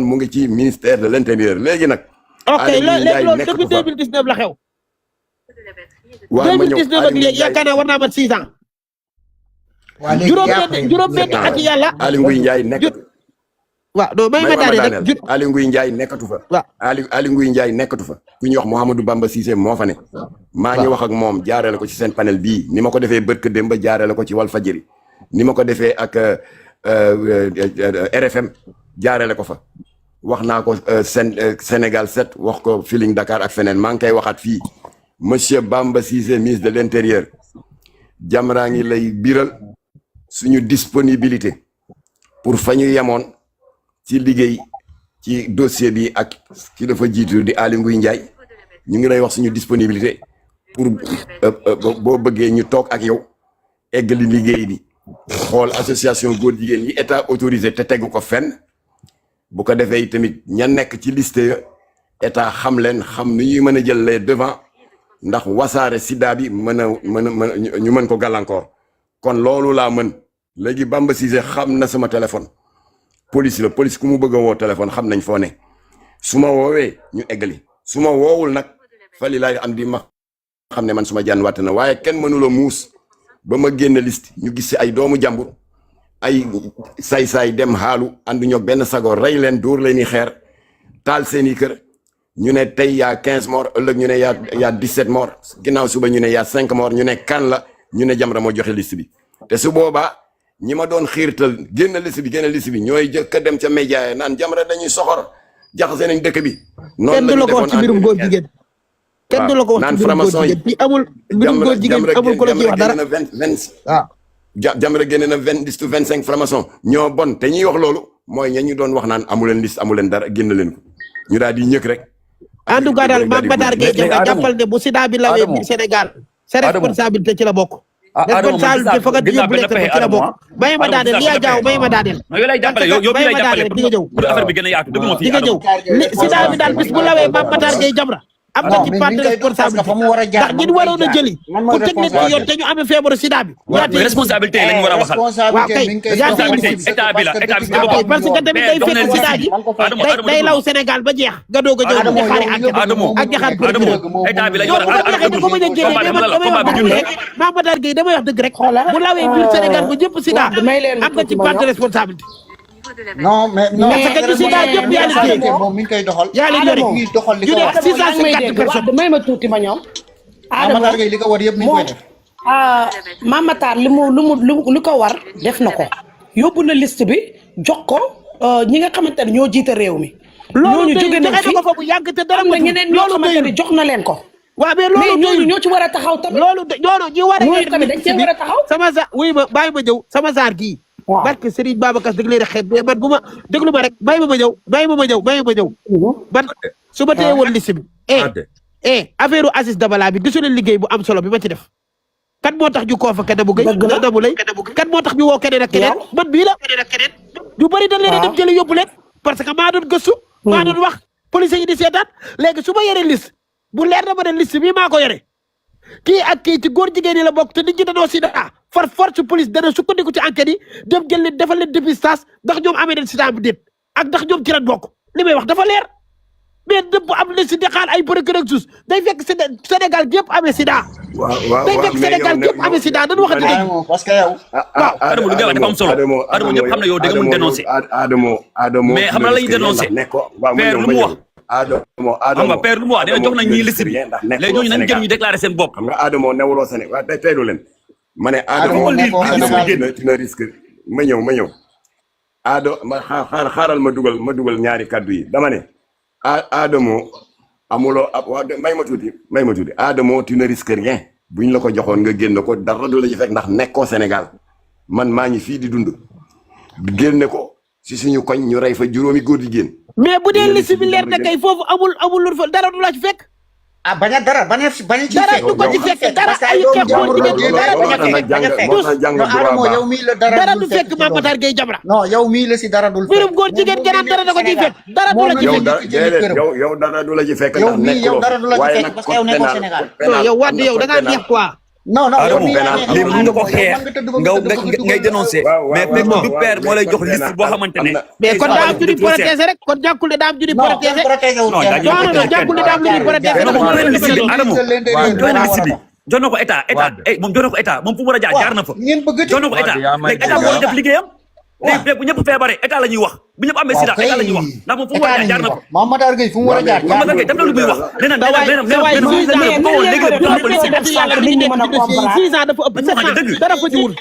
mu ngi ci ministère de l'intérieur léegi nag. ok léegi loolu depuis 2019 la xew. waaw ma ñëw 2019 ak léegi yaakaar naa war naa mat 6 ans. waa léegi juróom-benn at yàlla. Aly Ngouille Ndiaye nekkatu. waaw non may ma daane rek Aly Ngouille Ndiaye nekkatu fa. waaw Aly Ngouille Ndiaye nekkatu fa. ku ñuy wax Mouhamadou Bamba Cissé moo fa ne. maa ngi wax ak moom jaarale ko ci seen panel bii ni ma ko defee bërk démb jaarale ko ci Walfadjri ni ma ko defee ak RFM jaarale ko fa. wax naa ko Sénégal 7 wax ko Feeling Dakar ak feneen maa ngi koy waxaat fii monsieur Bamba Cissé ministre de l'intérieur Jamra ngi lay biral suñu disponibilité pour fa ñu yemoon ci liggéey ci dossier bi ak ki dafa jiitu di Aly Ngouille Ndiaye ñu ngi lay wax suñu disponibilité pour boo bëggee ñu toog ak yow eggali liggéey bi xool association góor jigéen yi état autorisé te tegu ko fenn bu ko defee tamit ña nekk ci liste état xam leen xam nu ñuy mën a jël les devant ndax wasaare sida bi ñu mën ko gàllankoor kon loolu laa mën léegi Bamba Cissé xam na sama téléphone police la police ku mu bëgg a woo téléphone xam nañ foo ne su ma woowee ñu eggali su ma woowul nag fali laay am di ma xam ne man suma jaan wàtt na waaye kenn mënula muus ba ma génn liste ñu gis si ay doomu jàmbur ay saay-saay dem xaalu ànduñu benn sago rey leen dóor leen i xeer taal seen i kër ñu ne tey yaa 15 morts ëllëg ñu ne yaa 17 morts ginnaaw suba ñu ne yaa 5 morts ñu ne kan la ñu ne Jamra moo joxe liste bi te su boobaa ñi ma doon xiirtal génn liste bi ñooy jëkk a dem ca média yi naan Jamra dañuy soxor jaxase nañ dëkk bi. noonu la ñu defoon ci mbirum góor jigéen. kenn du la ko wax ci mbirum góor jigéen bi amul mbirum góor jigéen amul ko la ci wax dara. waaw Jamra génne na 20 liste 25 francs-maçons ñoo bon te ñuy wax loolu mooy ña ñu doon wax naan amuleen liste amuleen dara génn leen ko ñu daal di ñëkk rek. en tout cas daal Mame Matar Gueye Jamra jàppal ne bu sida bi lawee biir Sénégal sa responsabilité ci la bokk. responsabilité fa nga yóbbu lekk ci la bokk. may ma daaneel li yaa jaaw may ma daaneel. yow lay jàppale yow bi lay jàppale di nga ñëw pour affaire bi gën a yaatu dëgg ma fi di nga ñëw sida bi daal bis bu lawee Mame Matar Gueye Jamra am na ci part de responsabilité ndax ñi waroon a jëli pour teg leen ci yoon te ñu amee feebaru sida bi. responsabilité yi lañ war a waxal. waaw kay état bi la état bi parce que tamit day fekk sida ji day law Sénégal ba jeex nga doog a ñëw di xaari ak jaxaat procureur état bi la yow bu la neexee da ko bañ a génne mais man damay wax dëgg rek Mame Matar Gueye damay wax dëgg rek bu lawee biir Sénégal ba ñëpp sida am nga ci part de responsabilité. non mais parce que du sida yëpp yaa liggéey moom mi ngi koy doxal. yaa ngi yore ngi doxal li ñu ko ne war. 650 personnes may ma tuuti ma ñoom. Mame Matar Gueye li ko war yëpp mi ngi koy def. Mame Matar li ko war def na ko yóbbu na liste bi jox ko ñi nga xamante ne ñoo jiite réew mi. loolu ñooñu jóge nañ fi ko fa bu yàgg te dara am na ñeneen ñoo xamante ne jox na leen ko. waaw mais loolu ñooñu ñoo ci war a taxaw tamit. loolu ñi war a ñooñu tamit dañ cee war a taxaw. sama sa wuy ma bàyyi ma ñëw sama saar gii. waaw barke Serigne Babacar dëgg leen a xeeb mais man bu ma déglu ma rek bàyyi ma ñëw. man su ma téye woon liste bi. affaire Aziz Dabala bi gisu leen liggéey bu am solo bi ma ci def. kan moo tax ñu koo fa Kadabou Gueye. Kadabou Lay kan moo tax ñu woo keneen ak keneen. man bii la ñu bëri dañ leen a dem jëli yóbbu leen. parce que maa doon gëstu. maa doon wax police yi di seetaan léegi su ma yore liste bu leer na ma ne liste bii maa ko yore. kii ak kii ci góor jigéen ñi la bokk te nit ñi dañoo sida far force police dana sukkandiku ci enquête yi dem jël leen defal leen dépistage ndax ñoom amee nañ sida bi déet ak ndax ñoom ci lañ bokk li may wax dafa leer mais dëpp am na si di xaar ay procureur sus day fekk Sénégal gépp amee sida. waaw day fekk Sénégal gépp amee sida dañu waxati dëgg. parce que yow. waaw Adamo lu nga wax dafa am solo Adamo ñëpp xam na yow dëgg mun dénoncé Adamo mais xam na la ñuy dénoncé père lu mu wax xam nga père lu mu wax dina jox nañ ñii liste bi léegi ñooñu nañ jëm ñu déclaré seen bopp. xam nga Adamo newuloo Sénégal waaw teylu leen ma ne Adamo dina risque ma ñëw xaaral ma dugal ñaari kaddu yi dama ne Adamo amuloo waaw may ma tuuti Adamo tu ne risques rien buñ la ko joxoon nga génn ko dara du la ci fekk ndax nekkoo Sénégal man maa ngi fii di dund génne ko si suñu koñ ñu rey fa juróomi góor jigéen. mais bu dee liste bi leer na kay foofu amul lu fa dara du la ci fekk. bañ a ci fekk. dara du ko ci fekk dara ay képp góor jigéen dara du dara du fekk Mame Matar Gueye Jamra. non yow mii la si dara dul fekk. mbirum góor jigéen gënaan dara da ko ciy fekk dara du la ci fekk. yow dara du la ci fekk. yow mii yow dara du la ci fekk parce que yow nekkoo Sénégal. non yow Wade yow da ngaa neex quoi. non non yow Adamo mii yaa lii mën nga ko xeex ngay dénoncer waaw, mais waaw, fekk waaw, du waaw, père moo lay jox nee liste na boo xamante ne mais kon daa am ju di protéger rek kon jàkkul ne daa am ju di non kenn protéger protégé wul Non, kenn. daa non non jàkkul ne daa am lu ñuy protéger non moom joxe na liste bi Ministre Adamo de l'Intérieur joxe na liste bi moo jox na ko état moom jox na ko état moom fu mu war a jaar na fa ngeen bëgg jox na ko état léegi état moo def liggéeyam léegi bu ñëpp feebaree état la ñuy wax bu ñëpp amee sida état la ñuy wax ndax moom fu mu war a jaar na fa Mame Matar Gueye fu mu war a jaar Mame Matar Gueye def na lu muy wax nee na six ans dafa ëpp 7 ans dara fa jiwul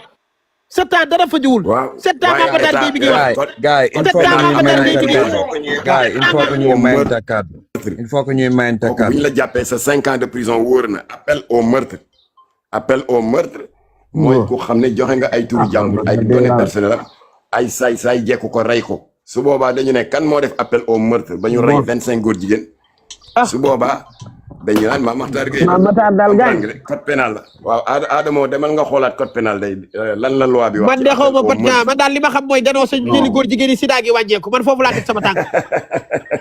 7 ans dara fa jiwul waaw 7 ans Mame Matar Gueye bi ngi wax gars il faut que ñuy mayante gars il faut que ñuy mayante kàddu il faut que ñuy mayante kooku bu kàddu ñu la jàppee sa 5 ans de prison wóor na appel au meurtre mooy ku xam ne joxe nga ay turu jàmbur ay données personnelles ay saay jekku ko rey ko su boobaa dañu ne kan moo def appel au meurtre ba ñu rey 25 góor jigéen su boobaa dañu naan Mame Matar Gueye Mame Matar daal gaañ code pénal la waaw Adamo demal nga xoolaat code pénal day lan la loi bi wax man de xaw ma pat man daal li ma xam mooy danoo sa jëli góor jigéen yi sida gi wàññeeku man foofu laa teg sama tànk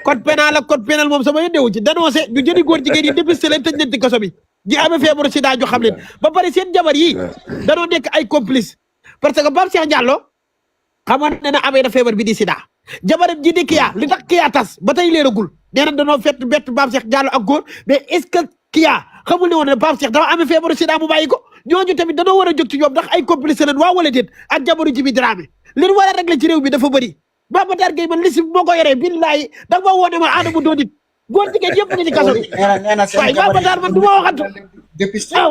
code pénal ak code pénal moom sama yëndewu ci dénoncé ñu jëli góor jigéen yi dépisté leen tëj leen ci kaso bi ji amee feebaru sida ju xam leen ba pare seen jabar yi danoo nekk ay complice parce que Pape Cheikh Diallo xamoon ne na amee na feebar bi di sida jabaram ji di Kiya li tax Kiya tas ba tey leeragul nee na danoo bett Pape Cheikh Diallo ak góor mais est-ce que Kiya xamul ne woon ne Pape Cheikh dafa amee feebaru sida mu bàyyi ko ñooñu tamit danoo war a jóg ci ñoom ndax ay complice leen waaw wala déet ak jabaru ji bi Dramé li ñu war a régler ci réew bi dafa bëri Mame Matar Gueye man liste bi moo ko yoree billahi da nga ma woone ma Adamo doo nit góor jigéen yëpp nga ci kaso bi nee na waaye Mame Matar man du ma waxatu dépisté